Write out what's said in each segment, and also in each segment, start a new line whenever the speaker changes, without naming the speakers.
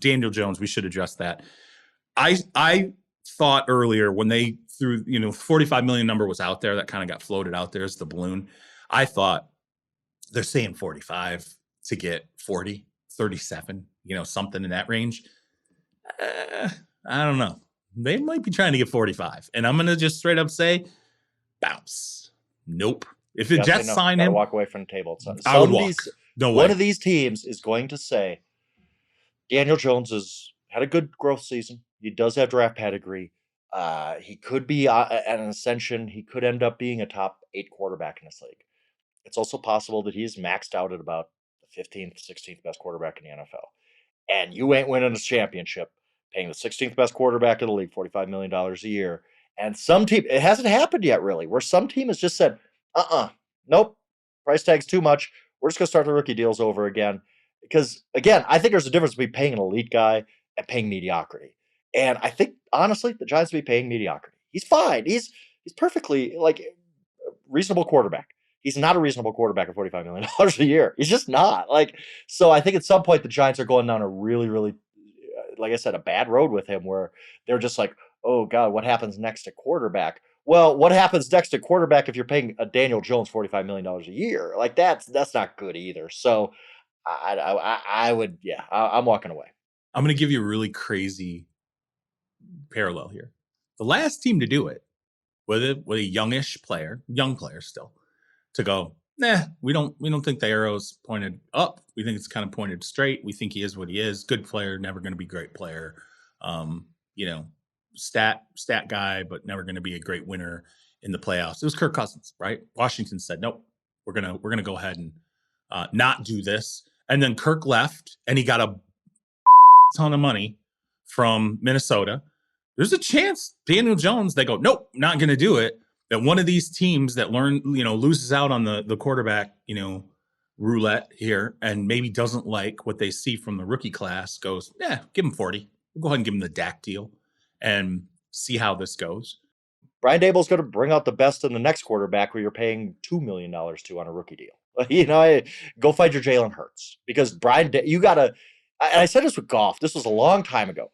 Daniel Jones, we should address that. I thought earlier when they threw, $45 million number was out there, that kind of got floated out there as the balloon. I thought they're saying 45 to get 40, 37, something in that range. I don't know. They might be trying to get 45. And I'm going to just straight up say, bounce. Nope. If the Jets sign him,
walk away from the table.
I would walk. No way.
One of these teams is going to say, Daniel Jones has had a good growth season. He does have draft pedigree. He could be at an ascension. He could end up being a top 8 quarterback in this league. It's also possible that he's maxed out at about the 15th, 16th best quarterback in the NFL. And you ain't winning a championship paying the 16th best quarterback in the league $45 million a year. And some team, it hasn't happened yet, really, where some team has just said, nope, price tag's too much. We're just going to start the rookie deals over again. Because, again, I think there's a difference between paying an elite guy and paying mediocrity. And I think, honestly, the Giants will be paying mediocrity. He's fine. He's perfectly, a reasonable quarterback. He's not a reasonable quarterback at $45 million a year. He's just not. So I think at some point the Giants are going down a really, really, like I said, a bad road with him where they're just like, oh, God, what happens next at quarterback? Well, what happens next at quarterback if you're paying a Daniel Jones $45 million a year? That's not good either. So I would, I'm walking away.
I'm going to give you a really crazy parallel here. The last team to do it with a young player still, to go, we don't think the arrow's pointed up. We think it's kind of pointed straight. We think he is what he is. Good player, never going to be great player. Stat guy, but never going to be a great winner in the playoffs. It was Kirk Cousins, right? Washington said, nope, we're gonna go ahead and not do this. And then Kirk left, and he got a ton of money from Minnesota. There's a chance Daniel Jones, they go, nope, not going to do it. That one of these teams that loses out on the quarterback, roulette here, and maybe doesn't like what they see from the rookie class, goes, give him 40. We'll go ahead and give him the Dak deal and see how this goes.
Brian Daboll's going to bring out the best in the next quarterback where you're paying $2 million to on a rookie deal. Go find your Jalen Hurts, because you got to, and I said this with Goff. This was a long time ago.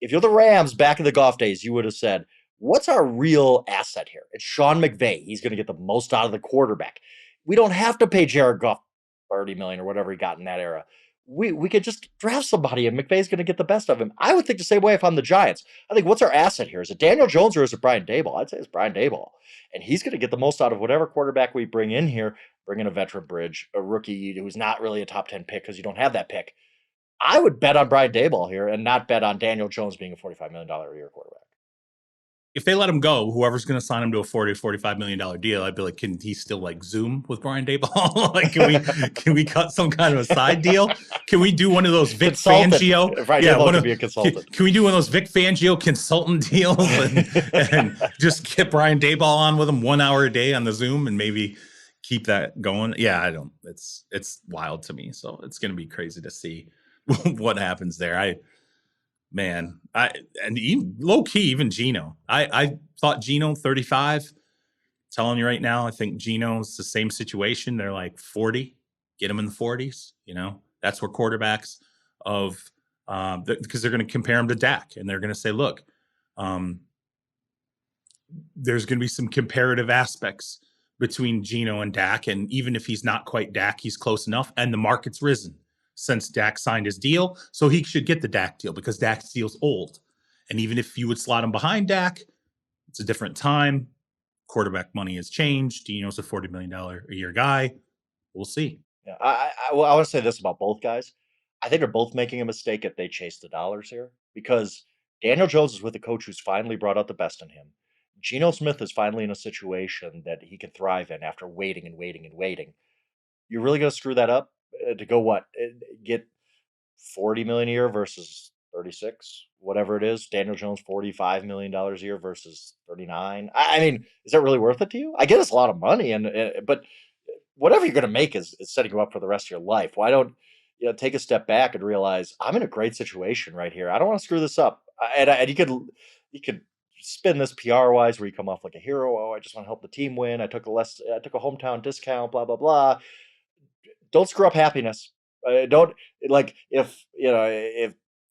If you're the Rams back in the Goff days, you would have said, what's our real asset here? It's Sean McVay. He's going to get the most out of the quarterback. We don't have to pay Jared Goff $30 million or whatever he got in that era. We could just draft somebody and McVay's going to get the best of him. I would think the same way if I'm the Giants. I think, what's our asset here? Is it Daniel Jones or is it Brian Daboll? I'd say it's Brian Daboll. And he's going to get the most out of whatever quarterback we bring in here. Bring in a veteran bridge, a rookie who's not really a top 10 pick because you don't have that pick. I would bet on Brian Daboll here and not bet on Daniel Jones being a $45 million a year quarterback.
If they let him go, whoever's going to sign him to a $45 million deal, I'd be like, can he still Zoom with Brian Daboll? Can we cut some kind of a side deal? Can we do one of those Vic Fangio?
Right, yeah, want to be a consultant.
Can we do one of those Vic Fangio consultant deals and just get Brian Daboll on with him 1 hour a day on the Zoom and maybe keep that going? Yeah, I don't. It's wild to me. So it's going to be crazy to see what happens there. Even low key, even Geno. I thought Geno 35. Telling you right now, I think Geno's the same situation. They're like 40. Get him in the 40s. That's where quarterbacks because they're going to compare him to Dak, and they're going to say, look, there's going to be some comparative aspects between Geno and Dak, and even if he's not quite Dak, he's close enough, and the market's risen since Dak signed his deal. So he should get the Dak deal because Dak's deal's old. And even if you would slot him behind Dak, it's a different time. Quarterback money has changed. Geno's a $40 million a year guy. We'll see.
Yeah, I want to say this about both guys. I think they're both making a mistake if they chase the dollars here, because Daniel Jones is with a coach who's finally brought out the best in him. Geno Smith is finally in a situation that he can thrive in after waiting and waiting and waiting. You're really going to screw that up? To go what? Get $40 million a year versus 36, whatever it is. Daniel Jones $45 million a year versus 39. I mean, is that really worth it to you? I get it's a lot of money, but whatever you're going to make is setting you up for the rest of your life. Why don't take a step back and realize I'm in a great situation right here. I don't want to screw this up. And you could spin this PR wise where you come off like a hero. Oh, I just want to help the team win. I took a hometown discount. Blah blah blah. Don't screw up happiness. Don't if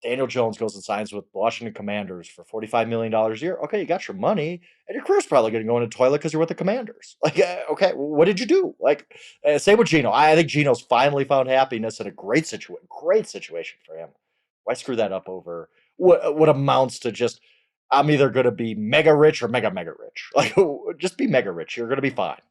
Daniel Jones goes and signs with Washington Commanders for $45 million a year. Okay, you got your money, and your career's probably going to go in a toilet because you're with the Commanders. Like, okay, what did you do? Like, same with Geno. I think Geno's finally found happiness in a great situation for him. Why screw that up over what amounts to just I'm either going to be mega rich or mega rich? Like, just be mega rich. You're going to be fine.